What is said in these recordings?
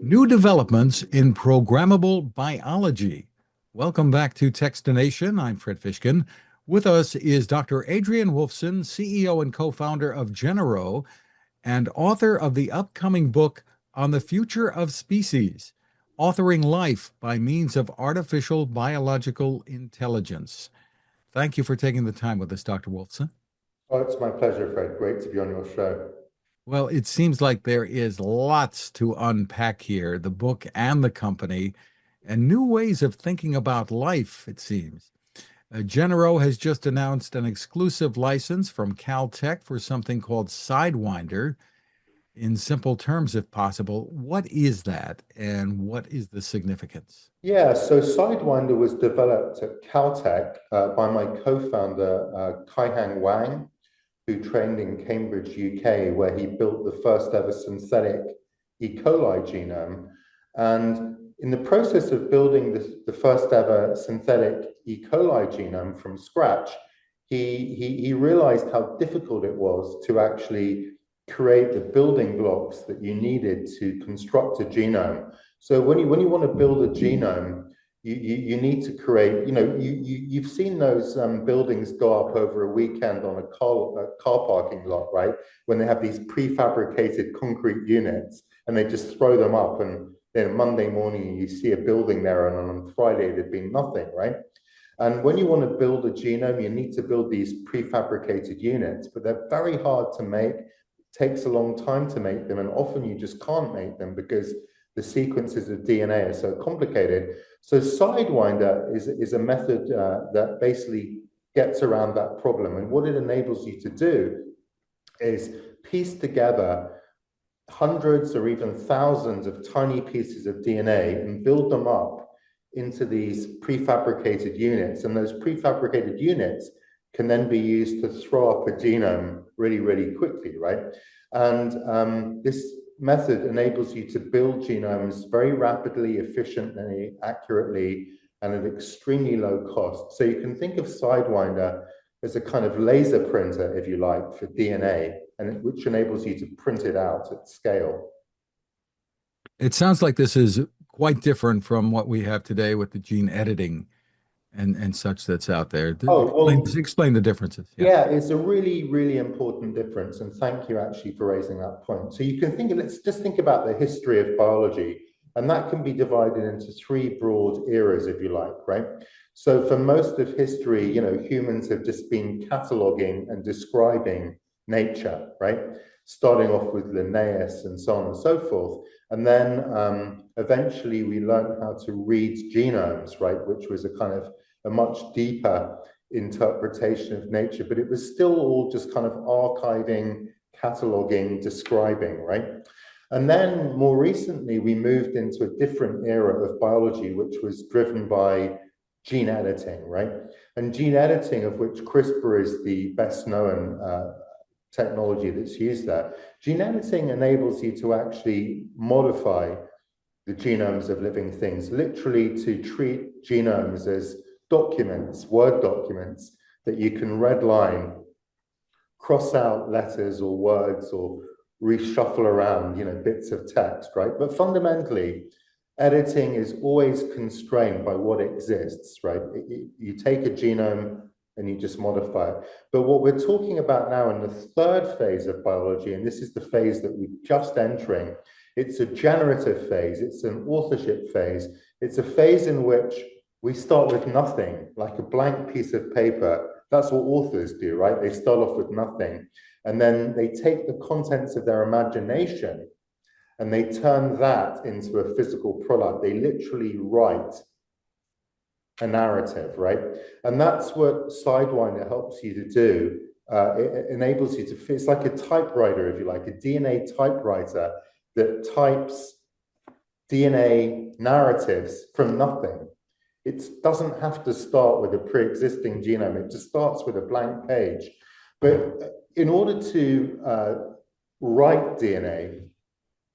New developments in programmable biology. Welcome back to Techstination. I'm Fred Fishkin. With us is Dr. Adrian Woolfson, CEO and co-founder of Genyro and author of the upcoming book on the future of species, authoring life by means of artificial biological intelligence. Thank you for taking the time with us, Dr. Woolfson. Oh, it's my pleasure, Fred. Great to be on your show. Well, it seems like there is lots to unpack here, the book and the company, and new ways of thinking about life, it seems. Genyro has just announced an exclusive license from Caltech for something called Sidewinder. In simple terms, if possible, what is that and what is the significance? Yeah, so Sidewinder was developed at Caltech by my co-founder, Kai-Hang Wang, who trained in Cambridge, UK, where he built the first ever synthetic E. coli genome. And in the process of building the first ever synthetic E. coli genome from scratch, he realized how difficult it was to actually create the building blocks that you needed to construct a genome. So when you want to build a genome, you need to create, you've seen those buildings go up over a weekend on a car parking lot, right? When they have these prefabricated concrete units and they just throw them up, and then Monday morning you see a building there, and on Friday there'd been nothing, right? And when you want to build a genome, you need to build these prefabricated units, but they're very hard to make. It takes a long time to make them, and often you just can't make them because the sequences of DNA are so complicated. So Sidewinder is a method that basically gets around that problem. And what it enables you to do is piece together hundreds or even thousands of tiny pieces of DNA and build them up into these prefabricated units. And those prefabricated units can then be used to throw up a genome really, really quickly, right? And this method enables you to build genomes very rapidly, efficiently, accurately, and at extremely low cost. So you can think of Sidewinder as a kind of laser printer, if you like, for DNA, and which enables you to print it out at scale. It sounds like this is quite different from what we have today with the gene editing and such that's out there. Oh, well, Explain the differences. yeah, it's a really, really important difference. And thank you actually for raising that point. So you can think, let's just think about the history of biology. And that can be divided into three broad eras, if you like, right? So for most of history, humans have just been cataloging and describing nature, right? Starting off with Linnaeus and so on and so forth. And then eventually we learned how to read genomes, right? Which was a kind of a much deeper interpretation of nature, but it was still all just kind of archiving, cataloging, describing, right? And then more recently, we moved into a different era of biology, which was driven by gene editing, right? And gene editing, of which CRISPR is the best known technology that's used there. Gene editing enables you to actually modify the genomes of living things, literally to treat genomes as documents, Word documents, that you can redline, cross out letters or words or reshuffle around, bits of text, right? But fundamentally, editing is always constrained by what exists, right? You take a genome and you just modify it. But what we're talking about now in the third phase of biology, and this is the phase that we're just entering, it's a generative phase, it's an authorship phase, it's a phase in which we start with nothing, like a blank piece of paper. That's what authors do, right? They start off with nothing. And then they take the contents of their imagination and they turn that into a physical product. They literally write a narrative, right? And that's what Sidewinder helps you to do. It enables you to, it's like a typewriter, if you like, a DNA typewriter that types DNA narratives from nothing. It doesn't have to start with a pre-existing genome. It just starts with a blank page. But in order to write DNA,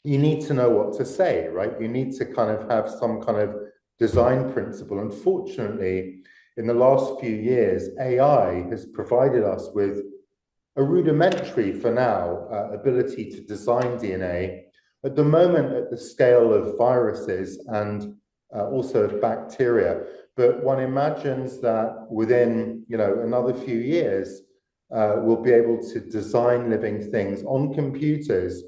you need to know what to say, right? You need to kind of have some kind of design principle. Unfortunately, in the last few years, AI has provided us with a rudimentary, for now, ability to design DNA At the moment, at the scale of viruses and also of bacteria, but one imagines that within, another few years, we'll be able to design living things on computers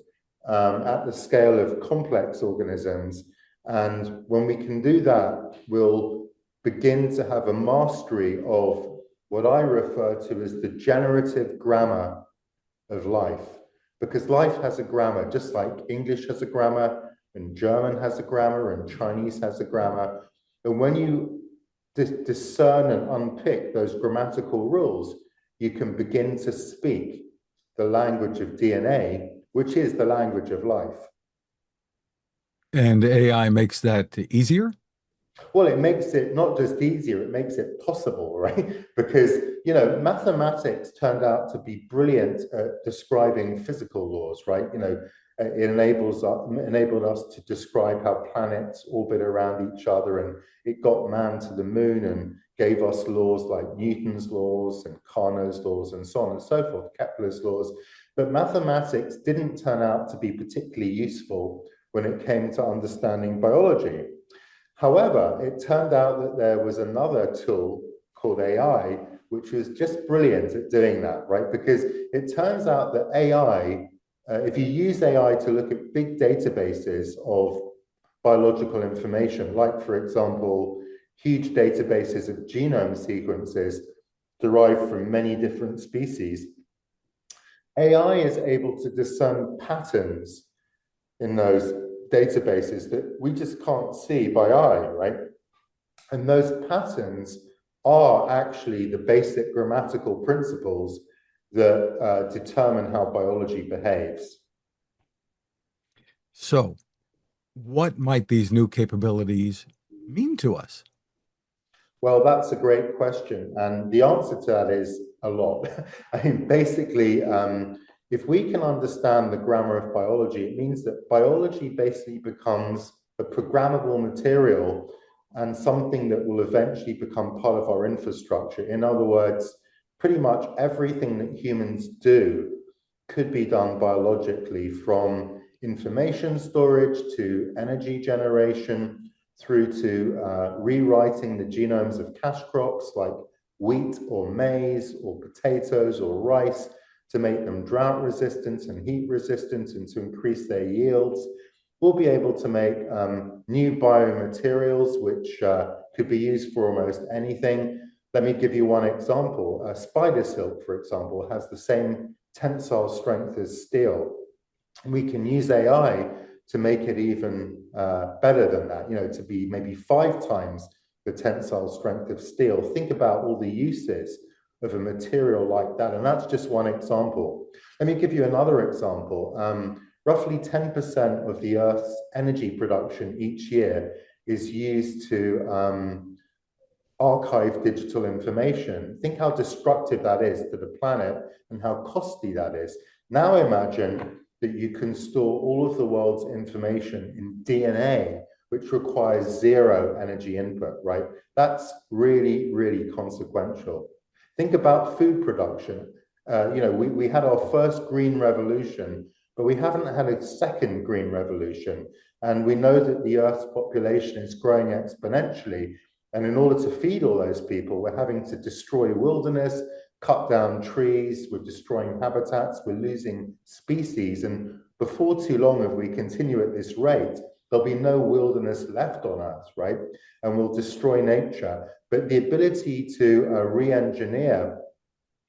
at the scale of complex organisms. And when we can do that, we'll begin to have a mastery of what I refer to as the generative grammar of life. Because life has a grammar, just like English has a grammar, and German has a grammar, and Chinese has a grammar. And when you discern and unpick those grammatical rules, you can begin to speak the language of DNA, which is the language of life. And AI makes that easier? Well, it makes it not just easier, it makes it possible, right? Because, mathematics turned out to be brilliant at describing physical laws, right? It enabled us to describe how planets orbit around each other, and it got man to the moon and gave us laws like Newton's laws and Carnot's laws and so on and so forth, Kepler's laws. But mathematics didn't turn out to be particularly useful when it came to understanding biology. However, it turned out that there was another tool called AI, which was just brilliant at doing that, right? Because it turns out that AI, if you use AI to look at big databases of biological information, like, for example, huge databases of genome sequences derived from many different species, AI is able to discern patterns in those databases that we just can't see by eye, right? And those patterns are actually the basic grammatical principles that determine how biology behaves. So, what might these new capabilities mean to us? Well, that's a great question. And the answer to that is a lot. I mean, basically, if we can understand the grammar of biology, it means that biology basically becomes a programmable material and something that will eventually become part of our infrastructure. In other words, pretty much everything that humans do could be done biologically, from information storage to energy generation, through to rewriting the genomes of cash crops like wheat or maize or potatoes or rice to make them drought resistant and heat resistant and to increase their yields. We'll be able to make new biomaterials which could be used for almost anything. Let me give you one example. Spider silk, for example, has the same tensile strength as steel. We can use AI to make it even better than that, to be maybe 5 times the tensile strength of steel. Think about all the uses of a material like that. And that's just one example. Let me give you another example. Roughly 10% of the Earth's energy production each year is used to archive digital information. Think how destructive that is to the planet and how costly that is. Now imagine that you can store all of the world's information in DNA, which requires 0 energy input, right? That's really, really consequential. Think about food production. We had our first green revolution, but we haven't had a second green revolution. And we know that the Earth's population is growing exponentially. And in order to feed all those people, we're having to destroy wilderness, cut down trees, we're destroying habitats, we're losing species. And before too long, if we continue at this rate, there'll be no wilderness left on Earth, right? And we'll destroy nature. But the ability to re-engineer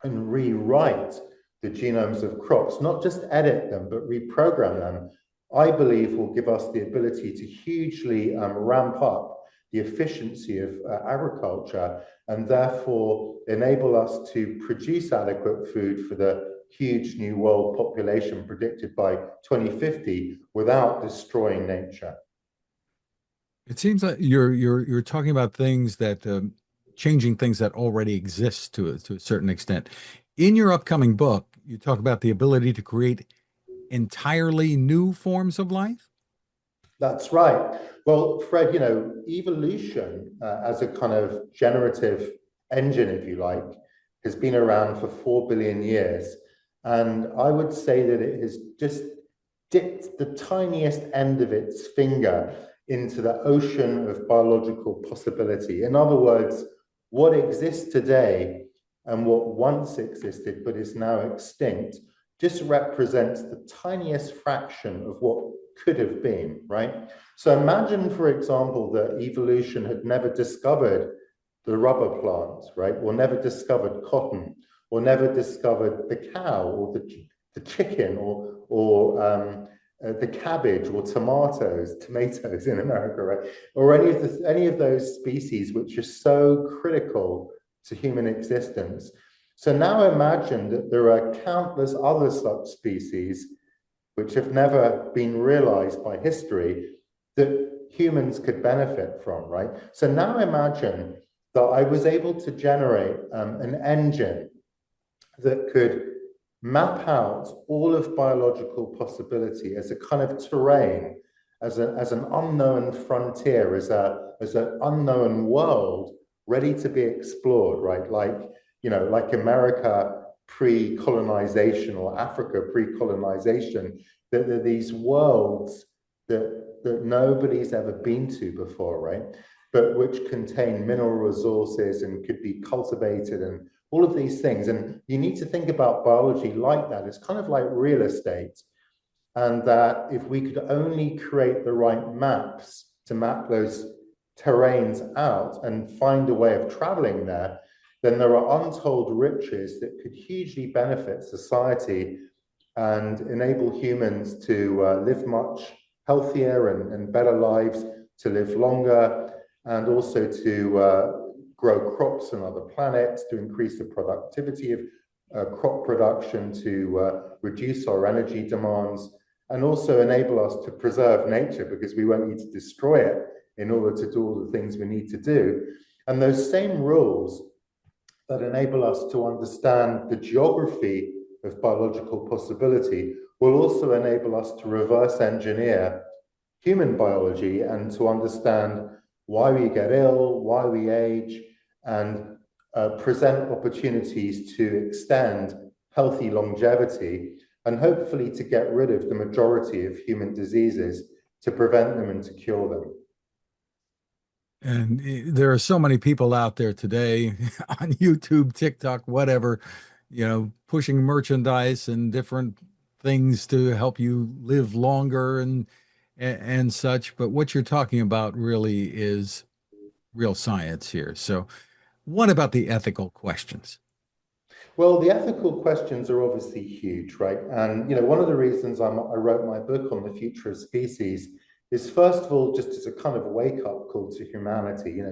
and rewrite the genomes of crops, not just edit them, but reprogram them, I believe will give us the ability to hugely ramp up the efficiency of agriculture and therefore enable us to produce adequate food for the huge new world population predicted by 2050 without destroying nature. It seems like you're talking about things that changing things that already exist to a certain extent. In your upcoming book, you talk about the ability to create entirely new forms of life. That's right. Well, Fred, evolution as a kind of generative engine, if you like, has been around for 4 billion years. And I would say that it has just dipped the tiniest end of its finger into the ocean of biological possibility. In other words, what exists today and what once existed but is now extinct just represents the tiniest fraction of what could have been, right? So imagine, for example, that evolution had never discovered the rubber plant, right? Or never discovered cotton, or never discovered the cow, or the chicken, or the cabbage, or tomatoes in America, right? Or any of those species which are so critical to human existence. So now imagine that there are countless other such species which have never been realized by history that humans could benefit from, right? So now imagine that I was able to generate an engine that could map out all of biological possibility as a kind of terrain, as an unknown frontier, as an unknown world ready to be explored, right? Like America pre-colonization or Africa pre-colonization, that there are these worlds that nobody's ever been to before, right? But which contain mineral resources and could be cultivated and all of these things. And you need to think about biology like that. It's kind of like real estate. And that if we could only create the right maps to map those terrains out and find a way of traveling there, then there are untold riches that could hugely benefit society and enable humans to live much healthier and better lives, to live longer, and also to grow crops on other planets, to increase the productivity of crop production, to reduce our energy demands, and also enable us to preserve nature because we won't need to destroy it in order to do all the things we need to do. And those same rules that enable us to understand the geography of biological possibility will also enable us to reverse engineer human biology and to understand why we get ill, why we age, and present opportunities to extend healthy longevity, and hopefully to get rid of the majority of human diseases, to prevent them and to cure them. And there are so many people out there today on YouTube, TikTok, whatever, pushing merchandise and different things to help you live longer and such. But what you're talking about really is real science here. So what about the ethical questions? Well, the ethical questions are obviously huge, right? And one of the reasons I wrote my book on the future of species is, first of all, just as a kind of wake-up call to humanity.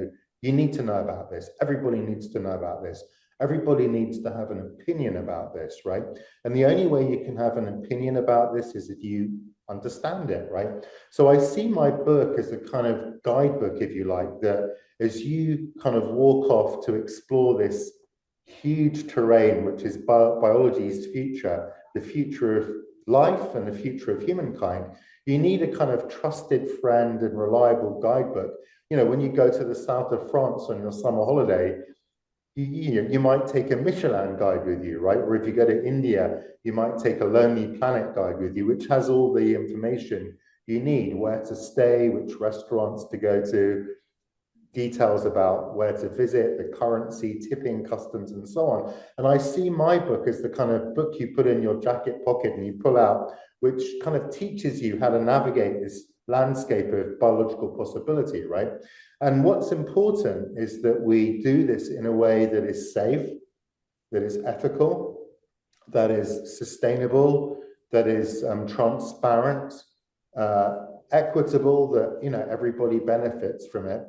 You need to know about this. Everybody needs to know about this. Everybody needs to have an opinion about this, right? And the only way you can have an opinion about this is if you understand it, right? So I see my book as a kind of guidebook, if you like, that as you kind of walk off to explore this huge terrain, which is biology's future, the future of life and the future of humankind, you need a kind of trusted friend and reliable guidebook. When you go to the south of France on your summer holiday, you might take a Michelin guide with you, right? Or if you go to India, you might take a Lonely Planet guide with you, which has all the information you need, where to stay, which restaurants to go to, details about where to visit, the currency, tipping customs, and so on. And I see my book as the kind of book you put in your jacket pocket and you pull out, which kind of teaches you how to navigate this landscape of biological possibility, right? And what's important is that we do this in a way that is safe, that is ethical, that is sustainable, that is transparent, equitable, that everybody benefits from it,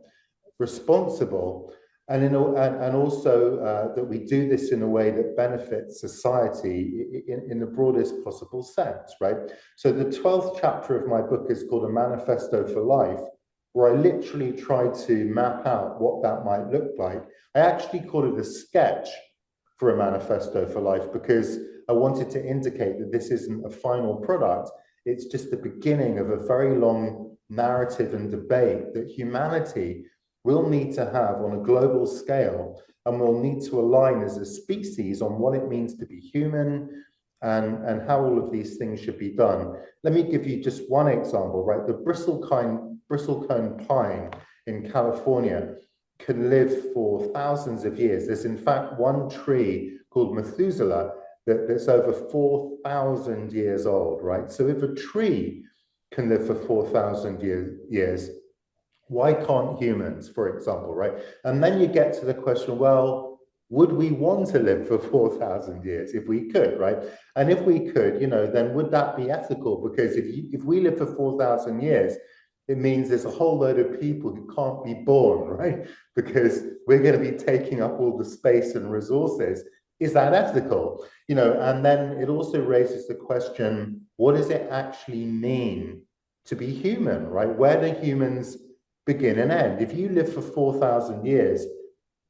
responsible, and also that we do this in a way that benefits society in the broadest possible sense, right? So the 12th chapter of my book is called A Manifesto for Life, where I literally try to map out what that might look like. I actually call it a sketch for a manifesto for life because I wanted to indicate that this isn't a final product. It's just the beginning of a very long narrative and debate that humanity will need to have on a global scale, and we'll need to align as a species on what it means to be human and how all of these things should be done. Let me give you just one example, right? The bristlecone pine in California can live for thousands of years. There's in fact one tree called Methuselah that's over 4,000 years old, right? So if a tree can live for 4,000 years, why can't humans, for example, right? And then you get to the question, well, would we want to live for 4,000 years if we could, right? And if we could, then would that be ethical? Because if we live for 4,000 years, it means there's a whole load of people who can't be born, right? Because we're going to be taking up all the space and resources. Is that ethical? And then it also raises the question, what does it actually mean to be human, right? Where do humans begin and end? If you live for 4,000 years,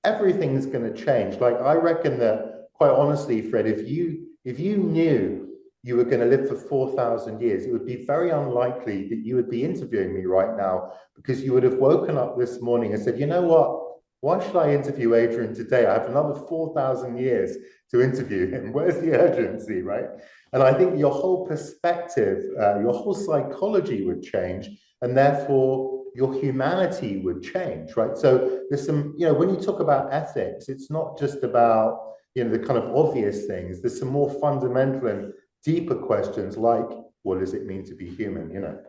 everything's going to change. Like, I reckon that, quite honestly, Fred, if you knew you were going to live for 4,000 years, it would be very unlikely that you would be interviewing me right now, because you would have woken up this morning and said, you know what? Why should I interview Adrian today? I have another 4,000 years to interview him. Where's the urgency, right? And I think your whole perspective, your whole psychology would change, and therefore your humanity would change, right? So there's some, when you talk about ethics, it's not just about, the kind of obvious things. There's some more fundamental and deeper questions, like, what does it mean to be human,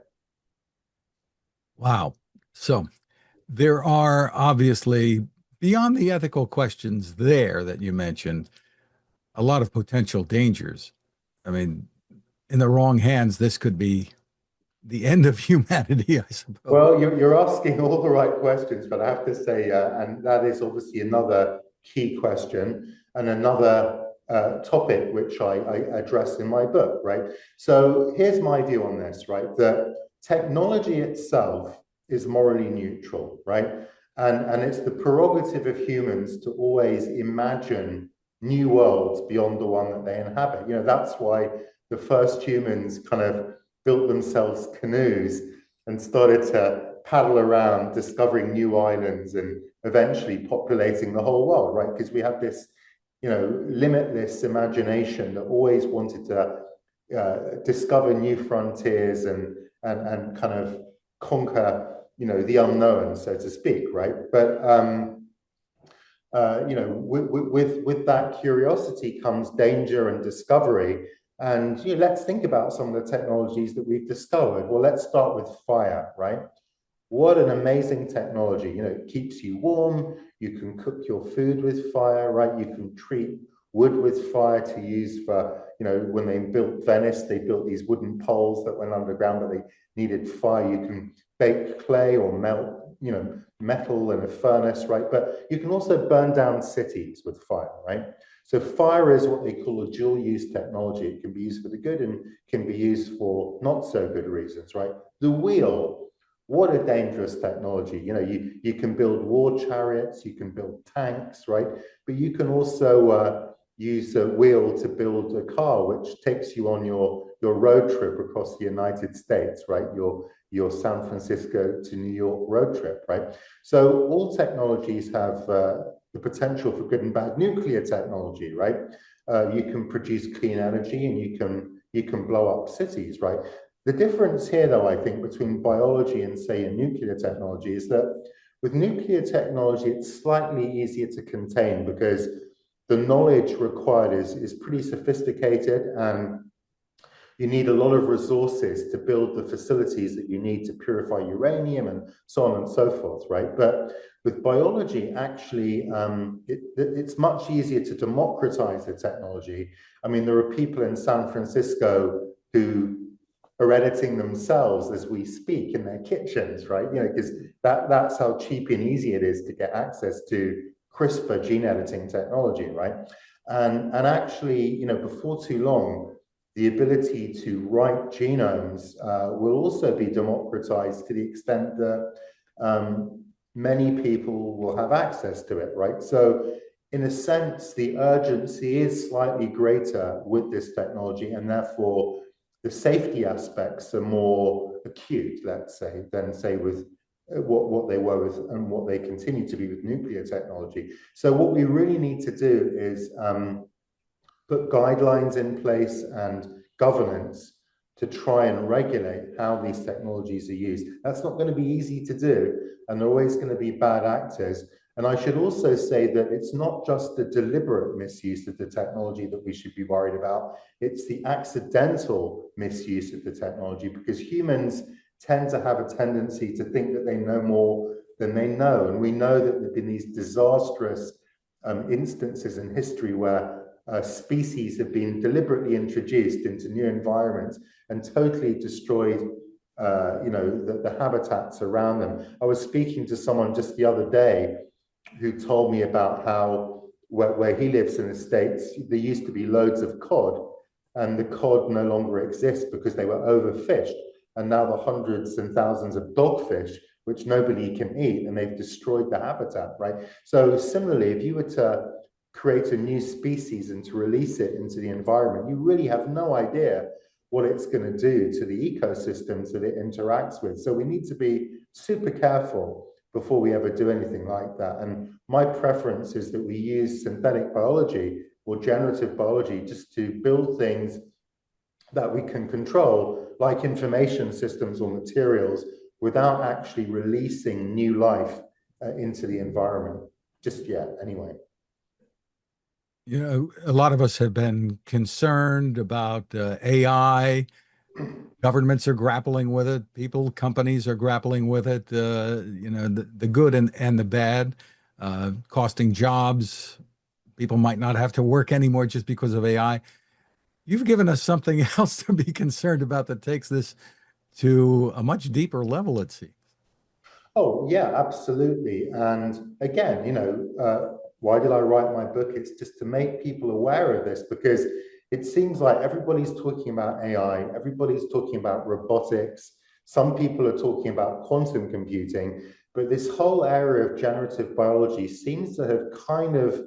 Wow. So there are obviously, beyond the ethical questions there that you mentioned, a lot of potential dangers. I mean, in the wrong hands, this could be the end of humanity, I suppose. Well, you're asking all the right questions, but I have to say, and that is obviously another key question and another topic which I address in my book, right? So here's my view on this, right? That technology itself is morally neutral, right? And it's the prerogative of humans to always imagine new worlds beyond the one that they inhabit. That's why the first humans kind of built themselves canoes and started to paddle around, discovering new islands and eventually populating the whole world, right? Because we have this, limitless imagination that always wanted to discover new frontiers and kind of conquer, the unknown, so to speak, right? But with that curiosity comes danger and discovery. And let's think about some of the technologies that we've discovered. Well, let's start with fire, right? What an amazing technology. It keeps you warm. You can cook your food with fire, right? You can treat wood with fire to use for, when they built Venice, they built these wooden poles that went underground, but they needed fire. You can bake clay or melt, metal in a furnace, right? But you can also burn down cities with fire, right? So fire is what they call a dual use technology. It can be used for the good and can be used for not so good reasons, right? The wheel, what a dangerous technology. You can build war chariots, you can build tanks, right? But you can also use a wheel to build a car, which takes you on your road trip across the United States, right? Your San Francisco to New York road trip, right? So all technologies have the potential for good and bad. Nuclear technology, right? You can produce clean energy and you can blow up cities, right? The difference here, though, I think, between biology and, say, a nuclear technology is that with nuclear technology, it's slightly easier to contain because the knowledge required is pretty sophisticated, and you need a lot of resources to build the facilities that you need to purify uranium and so on and so forth, right? But with biology, actually, it's much easier to democratize the technology. I mean, there are people in San Francisco who are editing themselves as we speak in their kitchens, right? Because that's how cheap and easy it is to get access to CRISPR gene editing technology, right? And actually, before too long, the ability to write genomes will also be democratized to the extent that many people will have access to it, right? So in a sense, the urgency is slightly greater with this technology, and therefore the safety aspects are more acute, let's say, than, say, with what they were with and what they continue to be with nuclear technology. So what we really need to do is put guidelines in place and governance to try and regulate how these technologies are used. That's not going to be easy to do, and there are always going to be bad actors. And I should also say that it's not just the deliberate misuse of the technology that we should be worried about, it's the accidental misuse of the technology, because humans tend to have a tendency to think that they know more than they know. And we know that there have been these disastrous instances in history where species have been deliberately introduced into new environments and totally destroyed the habitats around them. I was speaking to someone just the other day who told me about how where he lives in the States, there used to be loads of cod, and the cod no longer exists because they were overfished. And now the hundreds and thousands of dogfish, which nobody can eat, and they've destroyed the habitat, right? So similarly, if you were to create a new species and to release it into the environment, you really have no idea what it's going to do to the ecosystems that it interacts with. So we need to be super careful before we ever do anything like that. And my preference is that we use synthetic biology or generative biology just to build things that we can control, like information systems or materials, without actually releasing new life into the environment just yet, anyway. You know, a lot of us have been concerned about AI. Governments are grappling with it. People, companies are grappling with it. The good and the bad, costing jobs. People might not have to work anymore just because of AI. You've given us something else to be concerned about that takes this to a much deeper level, it seems. Oh, yeah, absolutely. And again, why did I write my book? It's just to make people aware of this, because it seems like everybody's talking about AI, everybody's talking about robotics, some people are talking about quantum computing, but this whole area of generative biology seems to have kind of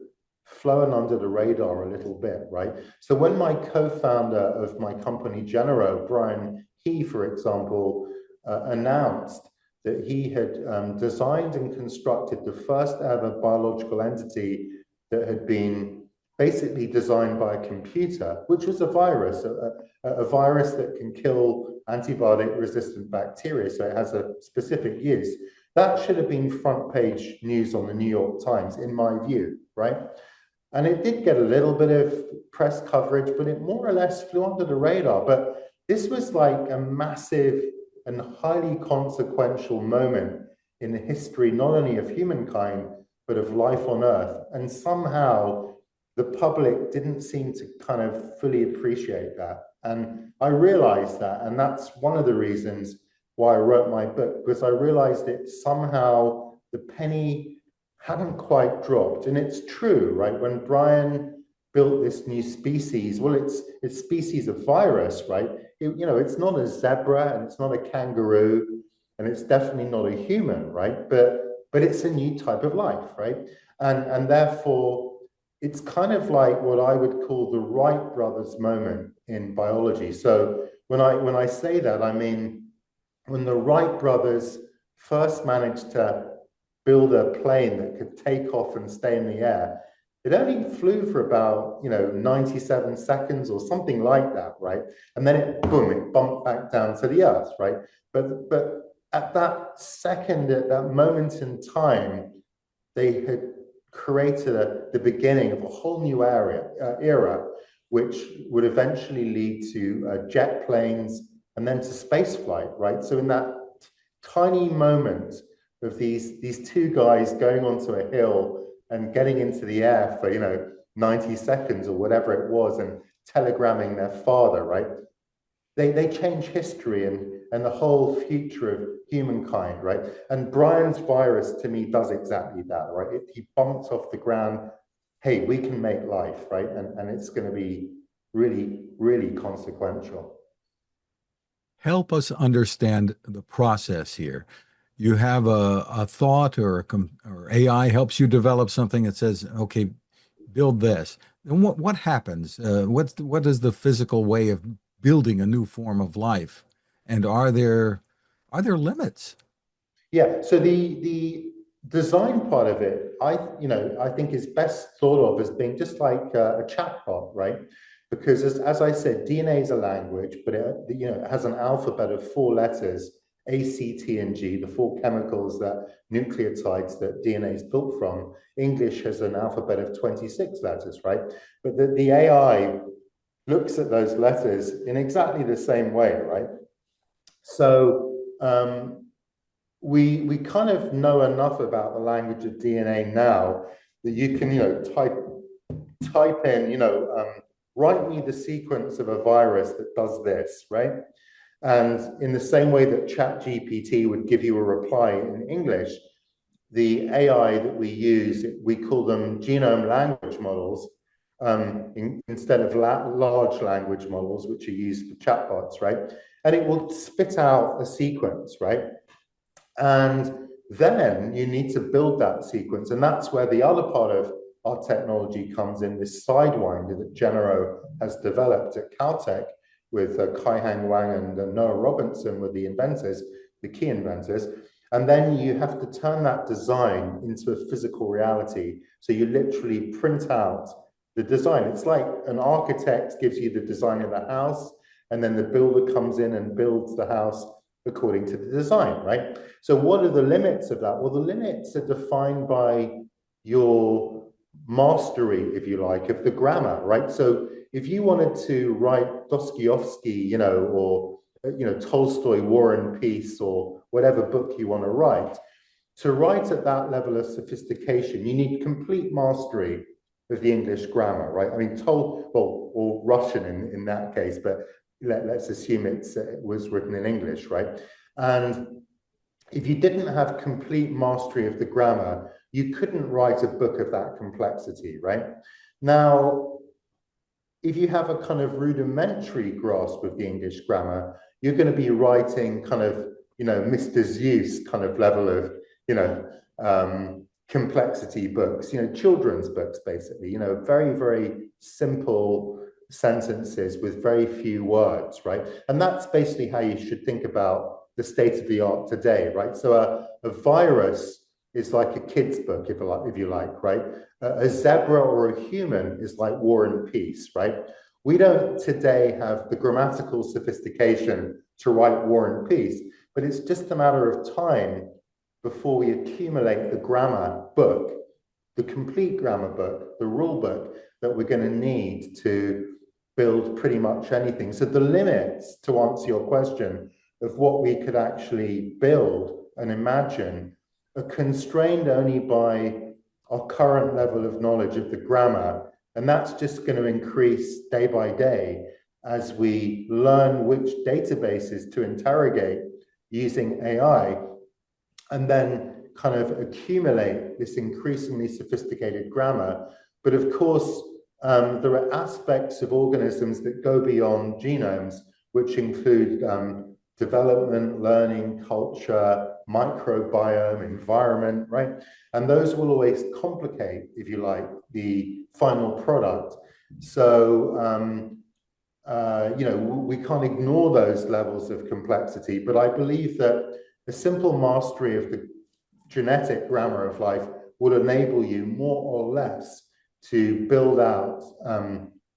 flown under the radar a little bit, right? So when my co-founder of my company, Genyro, Brian He, for example, announced that he had designed and constructed the first ever biological entity that had been basically designed by a computer, which was a virus, a virus that can kill antibiotic-resistant bacteria, so it has a specific use. That should have been front page news on the New York Times, in my view, right? And it did get a little bit of press coverage, but it more or less flew under the radar. But this was like a massive and highly consequential moment in the history, not only of humankind, but of life on Earth. And somehow the public didn't seem to kind of fully appreciate that. And I realized that, and that's one of the reasons why I wrote my book, because I realized that somehow the penny hadn't quite dropped. And it's true, right? When Brian built this new species, well, it's species of virus, right? It's not a zebra and it's not a kangaroo, and it's definitely not a human, right? But it's a new type of life, right? And therefore, it's kind of like what I would call the Wright brothers moment in biology. So when I say that, I mean when the Wright brothers first managed to build a plane that could take off and stay in the air, it only flew for about 97 seconds or something like that, right? And then it bumped back down to the earth, right? But at that second, at that moment in time, they had created the beginning of a whole new era, which would eventually lead to jet planes and then to space flight, right? So in that tiny moment of these two guys going onto a hill and getting into the air for 90 seconds or whatever it was, and telegramming their father, right? They change history and the whole future of humankind, right? And Brian's virus to me does exactly that, right? He bumps off the ground, hey, we can make life, right? And it's going to be really, really consequential. Help us understand the process here. You have a thought, or AI helps you develop something that says, okay, build this. And what happens? What is the physical way of building a new form of life? And are there limits? Yeah, so the design part of it, I think is best thought of as being just like a chatbot, right? Because as I said, DNA is a language, but it has an alphabet of 4 letters, A, C, T, and G, the 4 chemicals nucleotides that DNA is built from. English has an alphabet of 26 letters, right? But the AI looks at those letters in exactly the same way, right? So we kind of know enough about the language of DNA now that you can, type in, write me the sequence of a virus that does this, right? And in the same way that ChatGPT would give you a reply in English, the AI that we use, we call them genome language models, instead of large language models, which are used for chatbots, right? And it will spit out a sequence, right? And then you need to build that sequence. And that's where the other part of our technology comes in, this Sidewinder that Genyro has developed at Caltech with Kai-Hang Wang and Noah Robinson were the inventors, the key inventors. And then you have to turn that design into a physical reality. So you literally print out the design. It's like an architect gives you the design of the house, and then the builder comes in and builds the house according to the design, right? So what are the limits of that? Well, the limits are defined by your mastery, if you like, of the grammar, right? So if you wanted to write Dostoevsky, or Tolstoy, War and Peace, or whatever book you want to write at that level of sophistication, you need complete mastery of the English grammar, right? I mean, or Russian in that case, but let's assume it was written in English, right? And if you didn't have complete mastery of the grammar, you couldn't write a book of that complexity, right? Now, if you have a kind of rudimentary grasp of the English grammar, you're going to be writing kind of, Mr. Zeus kind of level of, complexity books, children's books, basically, very, very simple sentences with very few words, right? And that's basically how you should think about the state of the art today, right? So a virus is like a kid's book, if you like, right? A zebra or a human is like War and Peace, right? We don't today have the grammatical sophistication to write War and Peace, but it's just a matter of time before we accumulate the grammar book, the complete grammar book, the rule book that we're going to need to build pretty much anything. So the limits, to answer your question, of what we could actually build and imagine are constrained only by our current level of knowledge of the grammar. And that's just going to increase day by day as we learn which databases to interrogate using AI, and then kind of accumulate this increasingly sophisticated grammar. But of course, there are aspects of organisms that go beyond genomes, which include development, learning, culture, microbiome, environment, right? And those will always complicate, if you like, the final product. So, we can't ignore those levels of complexity, but I believe that a simple mastery of the genetic grammar of life will enable you more or less to build out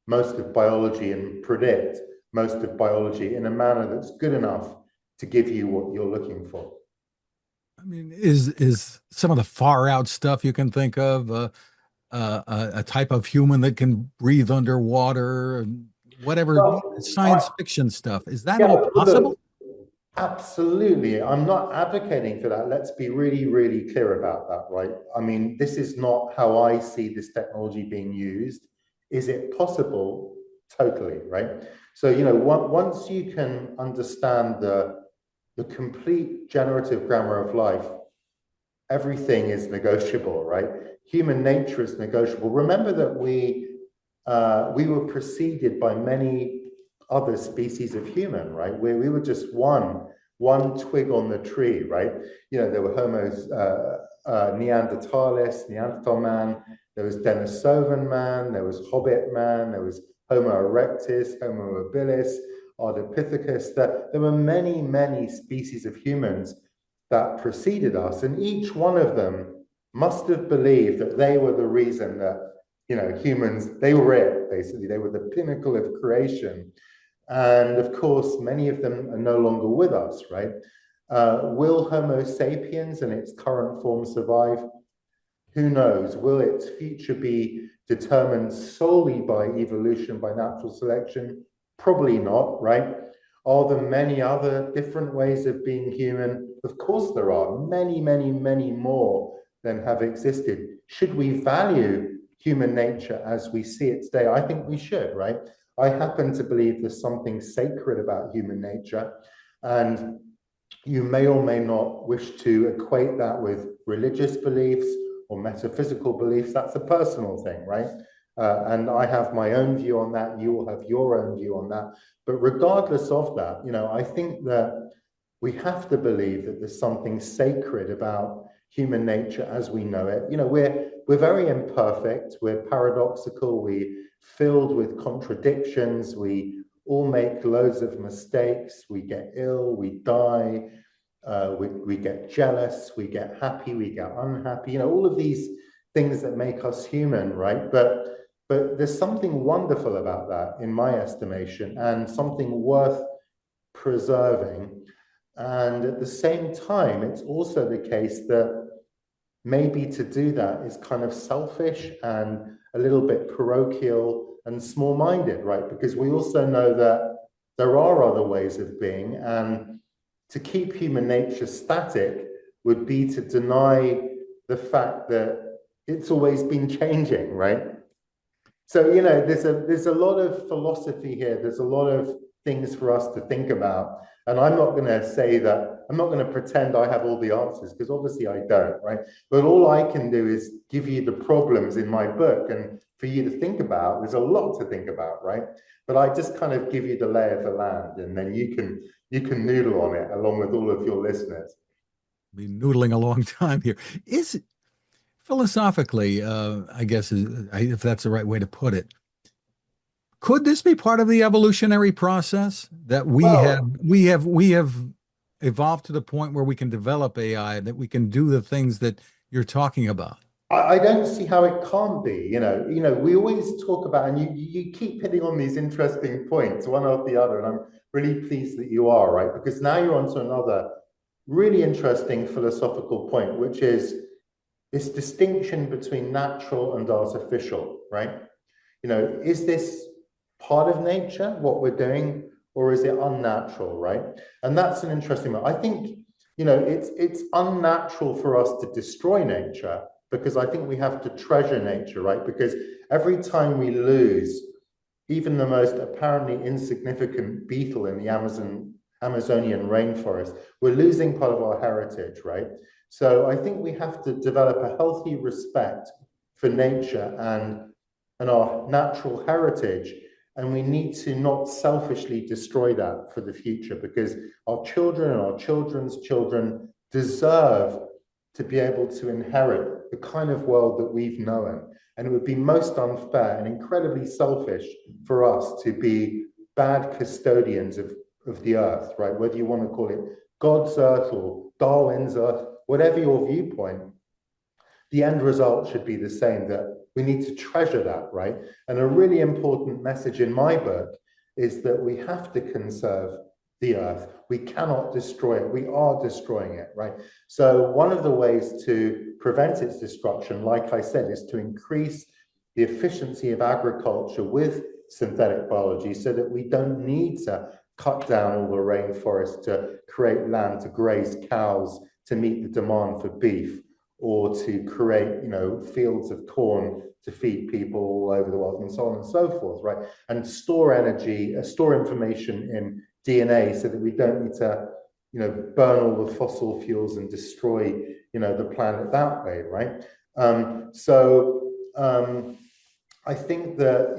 most of biology and predict most of biology in a manner that's good enough to give you what you're looking for. I mean, is some of the far out stuff you can think of a type of human that can breathe underwater and whatever Well, science fiction stuff? Is that yeah, all possible? look, absolutely. I'm not advocating for that. Let's be really, really clear about that, right? I mean, this is not how I see this technology being used. Is it possible? Totally, right? So, once you can understand the complete generative grammar of life, everything is negotiable, right? Human nature is negotiable. Remember that we were preceded by many other species of human, right? We were just one twig on the tree, right? There were Neanderthalis, Neanderthal man, there was Denisovan man, there was Hobbit man, there was Homo erectus, Homo habilis, Ardipithecus. There were many, many species of humans that preceded us, and each one of them must have believed that they were the reason that, humans, they were it, basically. They were the pinnacle of creation. And of course, many of them are no longer with us, right? Will Homo sapiens and its current form survive? Who knows? Will its future be determined solely by evolution, by natural selection? Probably not, right? Are there many other different ways of being human? Of course there are. Many, many, many more than have existed. Should we value human nature as we see it today? I think we should, right? I happen to believe there's something sacred about human nature, and you may or may not wish to equate that with religious beliefs or metaphysical beliefs. That's a personal thing, right? And I have my own view on that. You will have your own view on that. But regardless of that, I think that we have to believe that there's something sacred about human nature as we know it. We're very imperfect. We're paradoxical. We're filled with contradictions. We all make loads of mistakes. We get ill. We die. We get jealous. We get happy. We get unhappy. All of these things that make us human, right? But there's something wonderful about that, in my estimation, and something worth preserving. And at the same time, it's also the case that maybe to do that is kind of selfish and a little bit parochial and small-minded, right? Because we also know that there are other ways of being, and to keep human nature static would be to deny the fact that it's always been changing, right? So, there's a lot of philosophy here. There's a lot of things for us to think about. And I'm not going to pretend I have all the answers, because obviously I don't, right? But all I can do is give you the problems in my book and for you to think about. There's a lot to think about, right? But I just kind of give you the lay of the land, and then you can noodle on it along with all of your listeners. Been noodling a long time here. Is it philosophically, I guess, if that's the right way to put it, could this be part of the evolutionary process that Well, we have evolved to the point where we can develop AI, that we can do the things that you're talking about? I don't see how it can't be. We always talk about, and you keep hitting on these interesting points, one after the other, and I'm really pleased that you are, right? Because now you're onto another really interesting philosophical point, which is this distinction between natural and artificial, right? Is this part of nature, what we're doing, or is it unnatural, right? And that's an interesting one. I think, it's unnatural for us to destroy nature, because I think we have to treasure nature, right? Because every time we lose even the most apparently insignificant beetle in the Amazonian rainforest, we're losing part of our heritage, right? So I think we have to develop a healthy respect for nature and our natural heritage. And we need to not selfishly destroy that for the future, because our children and our children's children deserve to be able to inherit the kind of world that we've known. And it would be most unfair and incredibly selfish for us to be bad custodians of the earth, right? Whether you want to call it God's earth or Darwin's earth, whatever your viewpoint, the end result should be the same, that we need to treasure that, right? And a really important message in my book is that we have to conserve the earth. We cannot destroy it. We are destroying it, right? So one of the ways to prevent its destruction, like I said, is to increase the efficiency of agriculture with synthetic biology, so that we don't need to cut down all the rainforest to create land to graze cows to meet the demand for beef, or to create, fields of corn to feed people all over the world, and so on and so forth, right? And store energy, store information in DNA, so that we don't need to, burn all the fossil fuels and destroy, the planet that way, right? I think that,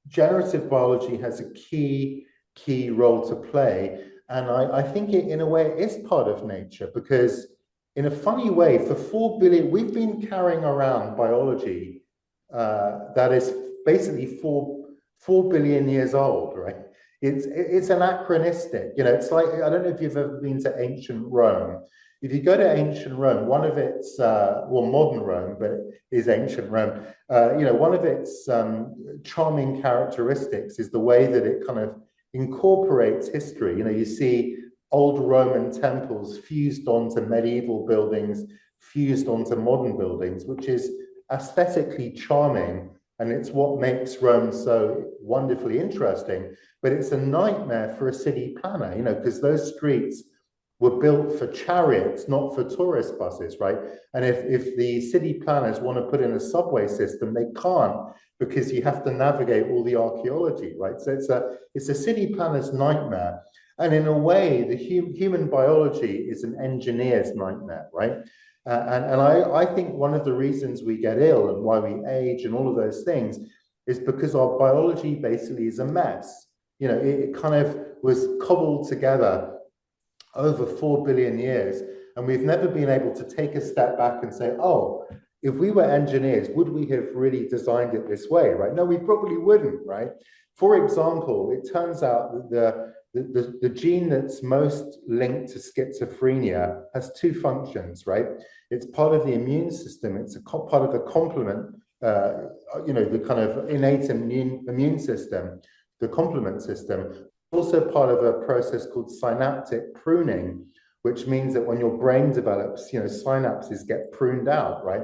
generative biology has a key role to play. And I think it, in a way, is part of nature, because in a funny way, for 4 billion, we've been carrying around biology that is basically 4 billion years old, right? it's anachronistic. You know, it's like, I don't know if you've ever been to ancient Rome. If you go to ancient Rome, one of its, well, modern Rome, but it is ancient Rome, you know, one of its charming characteristics is the way that it kind of incorporates history. You know, you see old Roman temples fused onto medieval buildings, fused onto modern buildings, which is aesthetically charming. And it's what makes Rome so wonderfully interesting. But it's a nightmare for a city planner, you know, because those streets were built for chariots, not for tourist buses, right? And if the city planners want to put in a subway system, they can't, because you have to navigate all the archaeology, right? So it's a city planner's nightmare. And in a way, the human biology is an engineer's nightmare, right? And I think one of the reasons we get ill and why we age and all of those things is because our biology basically is a mess. You know, it kind of was cobbled together over 4 billion years, and we've never been able to take a step back and say, oh, if we were engineers, would we have really designed it this way, right? No, we probably wouldn't, right? For example, it turns out that the gene that's most linked to schizophrenia has two functions, right? It's part of the immune system. It's a part of the complement, you know, the kind of innate immune system, the complement system. Also part of a process called synaptic pruning, which means that when your brain develops, you know, synapses get pruned out, right?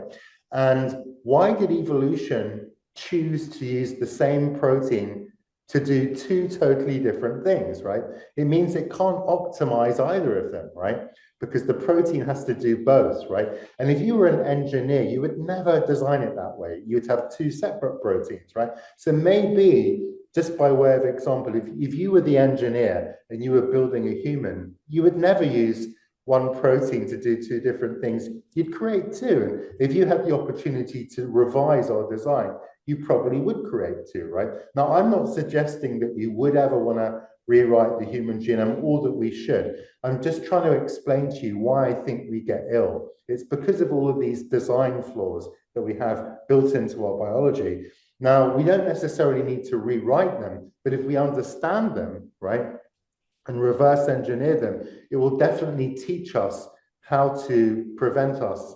And why did evolution choose to use the same protein to do two totally different things, right? It means it can't optimize either of them, right? Because the protein has to do both, right? And if you were an engineer, you would never design it that way. You'd have two separate proteins, right? So maybe, just by way of example, if you were the engineer and you were building a human, you would never use one protein to do two different things. You'd create two. And if you had the opportunity to revise our design, you probably would create two, right? Now, I'm not suggesting that you would ever want to rewrite the human genome or that we should. I'm just trying to explain to you why I think we get ill. It's because of all of these design flaws that we have built into our biology. Now, we don't necessarily need to rewrite them, but if we understand them, right, and reverse engineer them, it will definitely teach us how to prevent us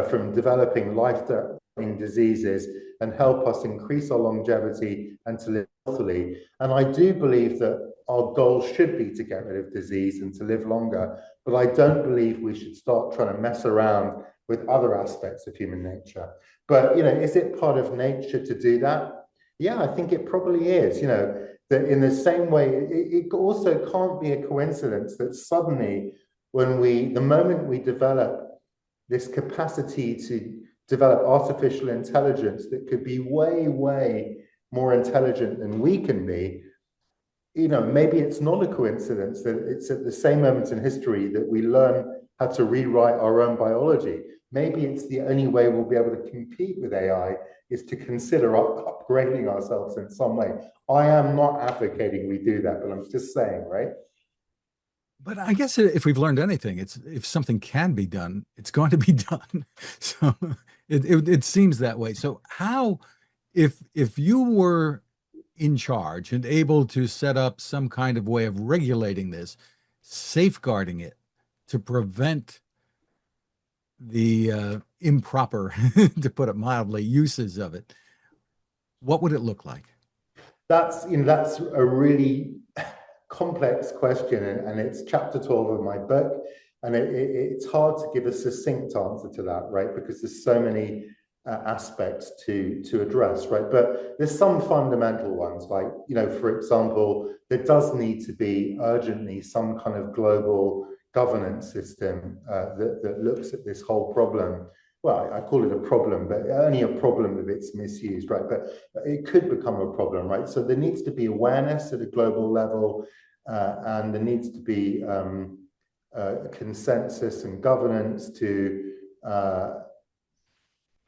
from developing life-threatening diseases and help us increase our longevity and to live healthily. And I do believe that our goal should be to get rid of disease and to live longer, but I don't believe we should start trying to mess around with other aspects of human nature. But, you know, is it part of nature to do that? Yeah, I think it probably is. You know, that in the same way, it also can't be a coincidence that suddenly, the moment we develop this capacity to develop artificial intelligence that could be way, way more intelligent than we can be, you know, maybe it's not a coincidence that it's at the same moment in history that we learn how to rewrite our own biology. Maybe it's the only way we'll be able to compete with AI is to consider upgrading ourselves in some way. I am not advocating we do that, but I'm just saying, right? But I guess if we've learned anything, it's if something can be done, it's going to be done. So it seems that way. So how, if you were in charge and able to set up some kind of way of regulating this, safeguarding it to prevent the improper, to put it mildly, uses of it, what would it look like? That's, you know, that's a really complex question, and it's chapter 12 of my book, and it's hard to give a succinct answer to that, right? Because there's so many aspects to address, right? But there's some fundamental ones, like, you know, for example, there does need to be urgently some kind of global governance system that looks at this whole problem. Well, I call it a problem, but only a problem if it's misused, right? But it could become a problem, right? So there needs to be awareness at a global level, and there needs to be consensus and governance to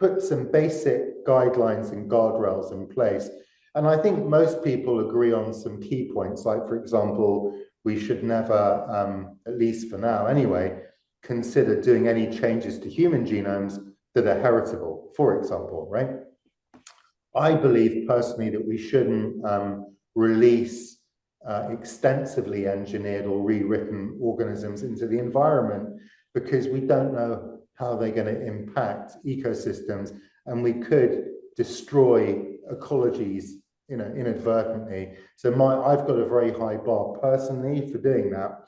put some basic guidelines and guardrails in place. And I think most people agree on some key points, like, for example, we should never, at least for now anyway, consider doing any changes to human genomes that are heritable, for example, right? I believe personally that we shouldn't release extensively engineered or rewritten organisms into the environment, because we don't know how they're going to impact ecosystems, and we could destroy ecologies, inadvertently. So I've got a very high bar personally for doing that.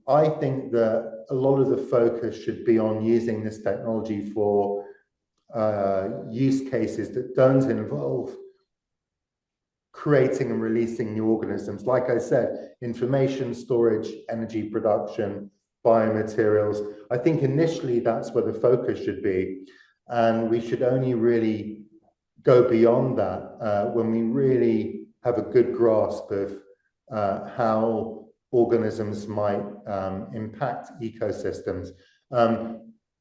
I think that a lot of the focus should be on using this technology for use cases that don't involve creating and releasing new organisms. Like I said, information storage, energy production, biomaterials. I think initially that's where the focus should be. And we should only really go beyond that when we really have a good grasp of how organisms might impact ecosystems.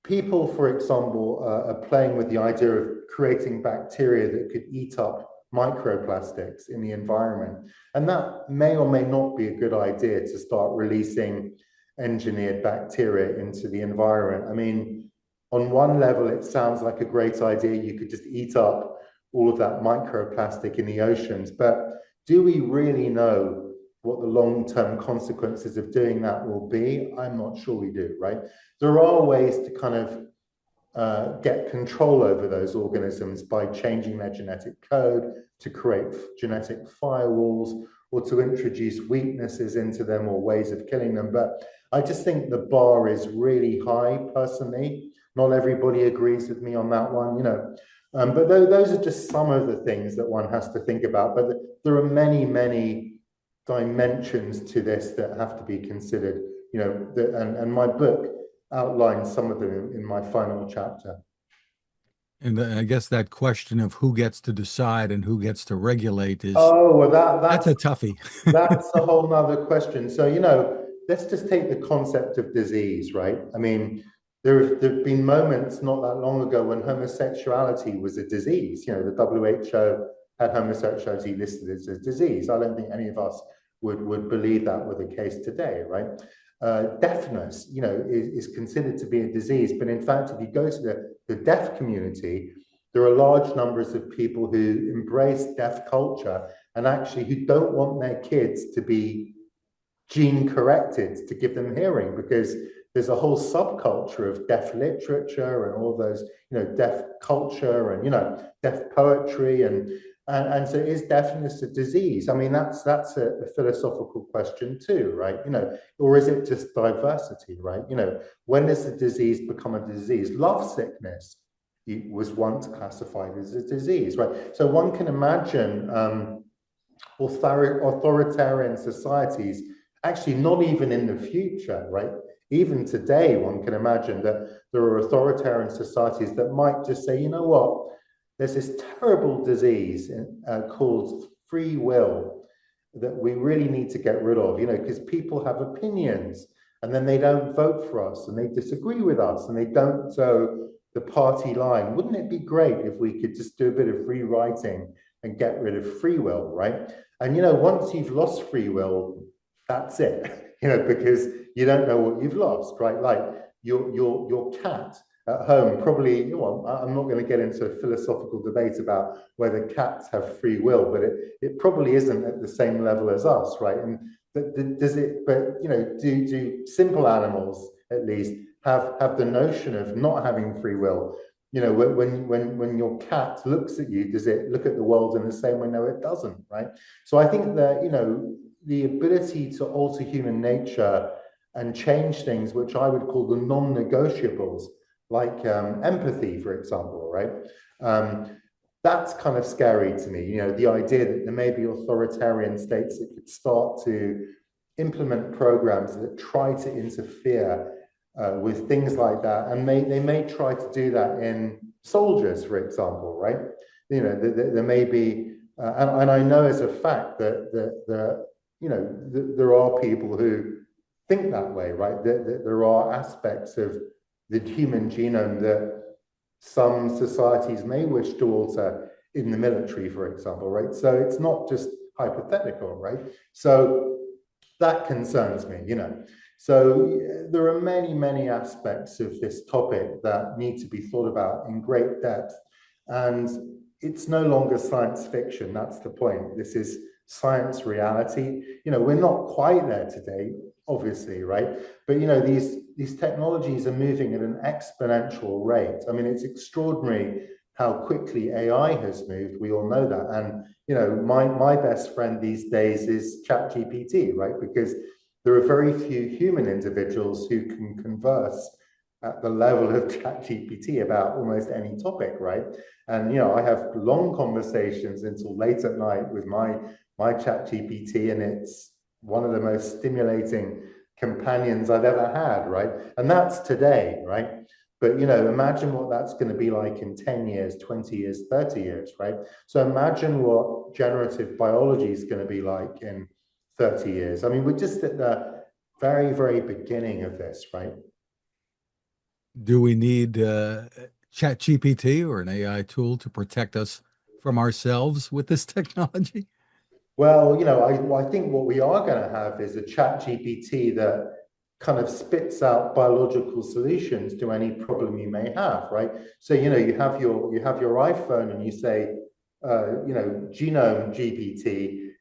People, for example, are playing with the idea of creating bacteria that could eat up microplastics in the environment. And that may or may not be a good idea, to start releasing engineered bacteria into the environment. I mean, on one level, it sounds like a great idea. You could just eat up all of that microplastic in the oceans. But do we really know what the long-term consequences of doing that will be? I'm not sure we do, right? There are ways to kind of get control over those organisms by changing their genetic code, to create genetic firewalls, or to introduce weaknesses into them or ways of killing them. But I just think the bar is really high, personally. Not everybody agrees with me on that one, but those are just some of the things that one has to think about. But there are many, many dimensions to this that have to be considered, and my book outlines some of them in my final chapter. And I guess that question of who gets to decide and who gets to regulate is, well, that's a toughie. That's a whole nother question. So, let's just take the concept of disease, right? I mean, there've been moments not that long ago when homosexuality was a disease. The WHO had homosexuality listed as a disease. I don't think any of us would believe that were the case today, right? Deafness, is considered to be a disease. But in fact, if you go to the deaf community, there are large numbers of people who embrace deaf culture and actually who don't want their kids to be gene corrected to give them hearing, because there's a whole subculture of deaf literature and all those, deaf culture and, deaf poetry. And so is deafness a disease? I mean, that's a philosophical question too, right? Or is it just diversity, right? When does a disease become a disease? Lovesickness, it was once classified as a disease, right? So one can imagine authoritarian societies, actually not even in the future, right? Even today, one can imagine that there are authoritarian societies that might just say, you know what, there's this terrible disease called free will that we really need to get rid of, because people have opinions and then they don't vote for us and they disagree with us and they don't toe the party line. Wouldn't it be great if we could just do a bit of rewriting and get rid of free will, right? And, once you've lost free will, that's it, because you don't know what you've lost, right? Like your cat at home probably, I'm not going to get into a philosophical debate about whether cats have free will, but it probably isn't at the same level as us, right? And do simple animals at least have the notion of not having free will? When your cat looks at you, does it look at the world in the same way? No, it doesn't, right? So I think that, the ability to alter human nature and change things, which I would call the non-negotiables, like empathy, for example, right? That's kind of scary to me. The idea that there may be authoritarian states that could start to implement programs that try to interfere with things like that, and they may try to do that in soldiers, for example, right? There may be, and I know as a fact that there are people who think that way, right? That there are aspects of the human genome that some societies may wish to alter in the military, for example, right? So it's not just hypothetical, right? So that concerns me, So there are many, many aspects of this topic that need to be thought about in great depth. And it's no longer science fiction. That's the point. This is science reality. We're not quite there today, obviously, right? But these technologies are moving at an exponential rate. I mean, it's extraordinary how quickly AI has moved. We all know that. And my best friend these days is ChatGPT, right? Because there are very few human individuals who can converse at the level of ChatGPT about almost any topic, right? And I have long conversations until late at night with my ChatGPT, and it's one of the most stimulating companions I've ever had, right? And that's today, right? But imagine what that's going to be like in 10 years, 20 years, 30 years, right? So imagine what generative biology is going to be like in 30 years. I mean, we're just at the very, very beginning of this, right? Do we need ChatGPT or an AI tool to protect us from ourselves with this technology? Well, I think what we are going to have is a chat GPT that kind of spits out biological solutions to any problem you may have, right? So, you have your iPhone and you say, Genome GPT,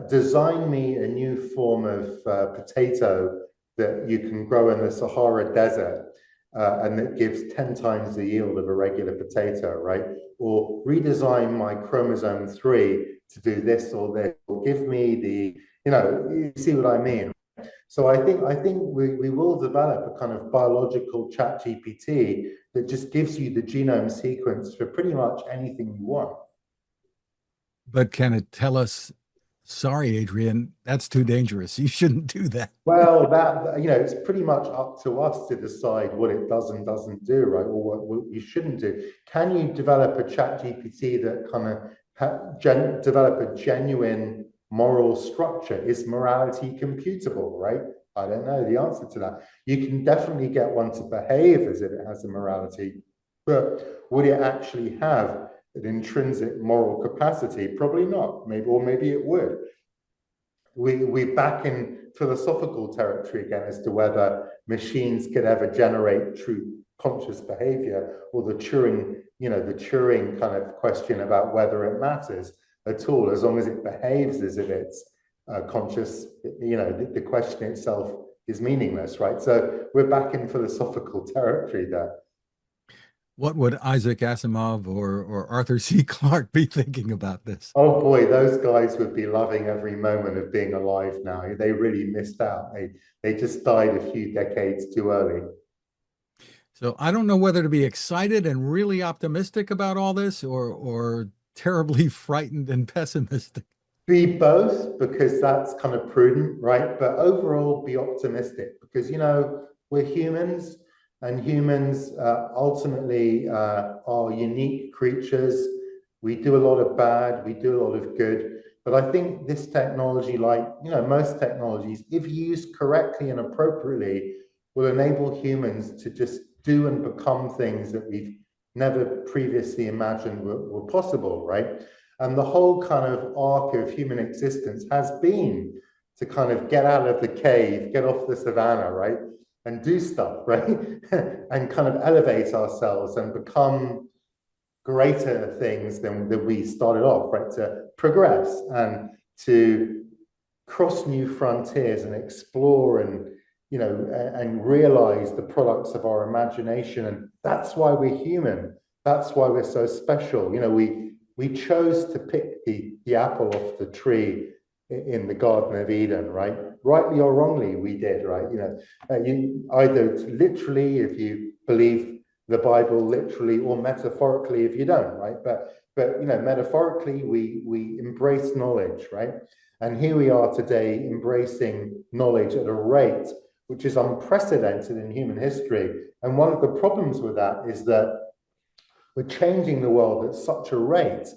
design me a new form of potato that you can grow in the Sahara Desert, and that gives 10 times the yield of a regular potato, right? Or redesign my chromosome 3 to do this or this, or give me you see what I mean? So I think we will develop a kind of biological chat GPT that just gives you the genome sequence for pretty much anything you want. But can it tell us, sorry, Adrian, that's too dangerous. You shouldn't do that. Well, it's pretty much up to us to decide what it does and doesn't do, right? Or what you shouldn't do. Can you develop a chat GPT that kind of develop a genuine moral structure? Is morality computable, right? I don't know the answer to that. You can definitely get one to behave as if it has a morality, but would it actually have an intrinsic moral capacity? Probably not. Maybe it would. We're back in philosophical territory again as to whether machines could ever generate true conscious behavior, or the Turing kind of question about whether it matters at all, as long as it behaves as if it's conscious. The question itself is meaningless, right? So we're back in philosophical territory there. What would Isaac Asimov or Arthur C. Clarke be thinking about this? Oh boy, those guys would be loving every moment of being alive now. They really missed out. They just died a few decades too early. So I don't know whether to be excited and really optimistic about all this or terribly frightened and pessimistic. Be both, because that's kind of prudent, right? But overall, be optimistic, because we're humans, and humans ultimately are unique creatures. We do a lot of bad, we do a lot of good. But I think this technology, like most technologies, if used correctly and appropriately, will enable humans to just do and become things that we've never previously imagined were possible, right? And the whole kind of arc of human existence has been to kind of get out of the cave, get off the savannah, right? And do stuff, right? And kind of elevate ourselves and become greater things than we started off, right? To progress and to cross new frontiers and explore and realize the products of our imagination. And that's why we're human. That's why we're so special. We chose to pick the apple off the tree in the Garden of Eden, right? Rightly or wrongly, we did, right? You either literally, if you believe the Bible literally, or metaphorically, if you don't, right? But metaphorically, we embrace knowledge, right? And here we are today, embracing knowledge at a rate which is unprecedented in human history. And one of the problems with that is that we're changing the world at such a rate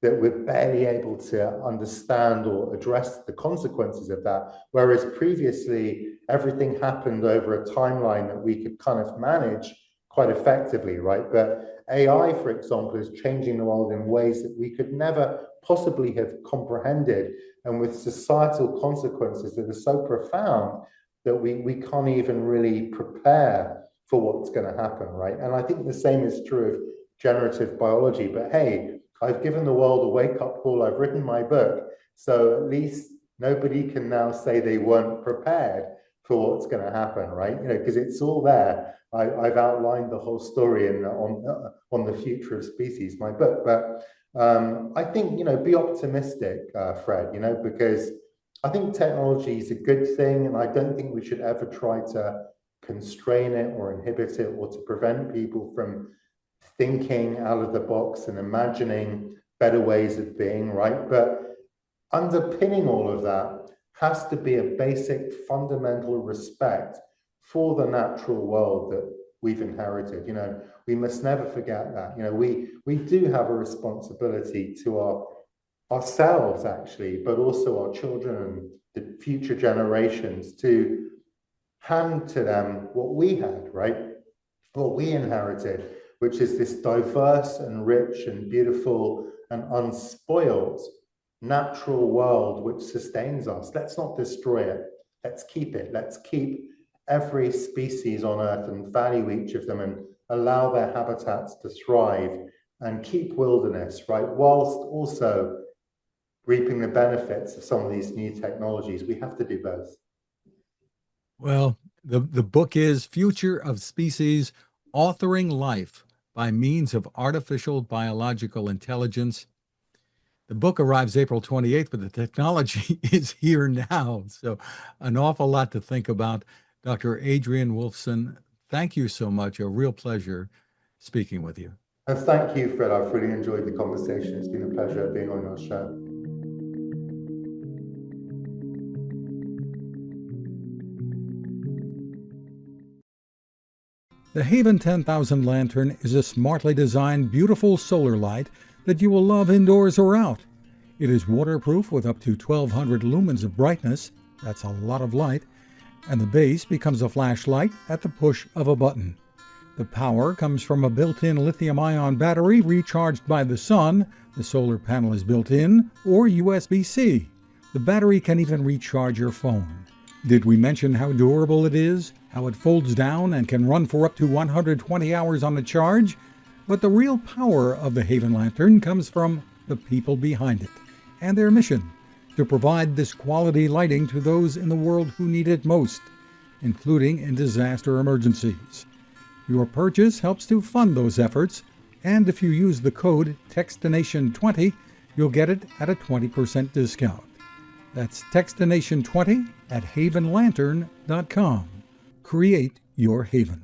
that we're barely able to understand or address the consequences of that. Whereas previously, everything happened over a timeline that we could kind of manage quite effectively, right? But AI, for example, is changing the world in ways that we could never possibly have comprehended, and with societal consequences that are so profound that we can't even really prepare for what's going to happen, right? And I think the same is true of generative biology. But hey, I've given the world a wake-up call. I've written my book. So at least nobody can now say they weren't prepared for what's going to happen, right? Because it's all there. I've outlined the whole story on the future of species, my book. But I think, be optimistic, Fred, because I think technology is a good thing, and I don't think we should ever try to constrain it or inhibit it or to prevent people from thinking out of the box and imagining better ways of being, right? But underpinning all of that has to be a basic fundamental respect for the natural world that we've inherited. We must never forget that. We do have a responsibility to ourselves, actually, but also our children and the future generations, to hand to them what we had, right? What we inherited, which is this diverse and rich and beautiful and unspoiled natural world which sustains us. Let's not destroy it. Let's keep it. Let's keep every species on Earth and value each of them and allow their habitats to thrive and keep wilderness, right? Whilst also reaping the benefits of some of these new technologies. We have to do both. Well, the book is Future of Species, Authoring Life by Means of Artificial Biological Intelligence. The book arrives April 28th, but the technology is here now. So an awful lot to think about. Dr. Adrian Woolfson, thank you so much. A real pleasure speaking with you. And thank you, Fred. I've really enjoyed the conversation. It's been a pleasure being on your show. The Haven 10,000 lantern is a smartly designed, beautiful solar light that you will love indoors or out. It is waterproof with up to 1,200 lumens of brightness. That's a lot of light. And the base becomes a flashlight at the push of a button. The power comes from a built-in lithium-ion battery recharged by the sun. The solar panel is built in, or USB-C. The battery can even recharge your phone. Did we mention how durable it is? How it folds down and can run for up to 120 hours on a charge? But the real power of the Haven Lantern comes from the people behind it and their mission to provide this quality lighting to those in the world who need it most, including in disaster emergencies. Your purchase helps to fund those efforts, and if you use the code TEXTINATION20, you'll get it at a 20% discount. That's TEXTINATION20 at havenlantern.com. Create your haven.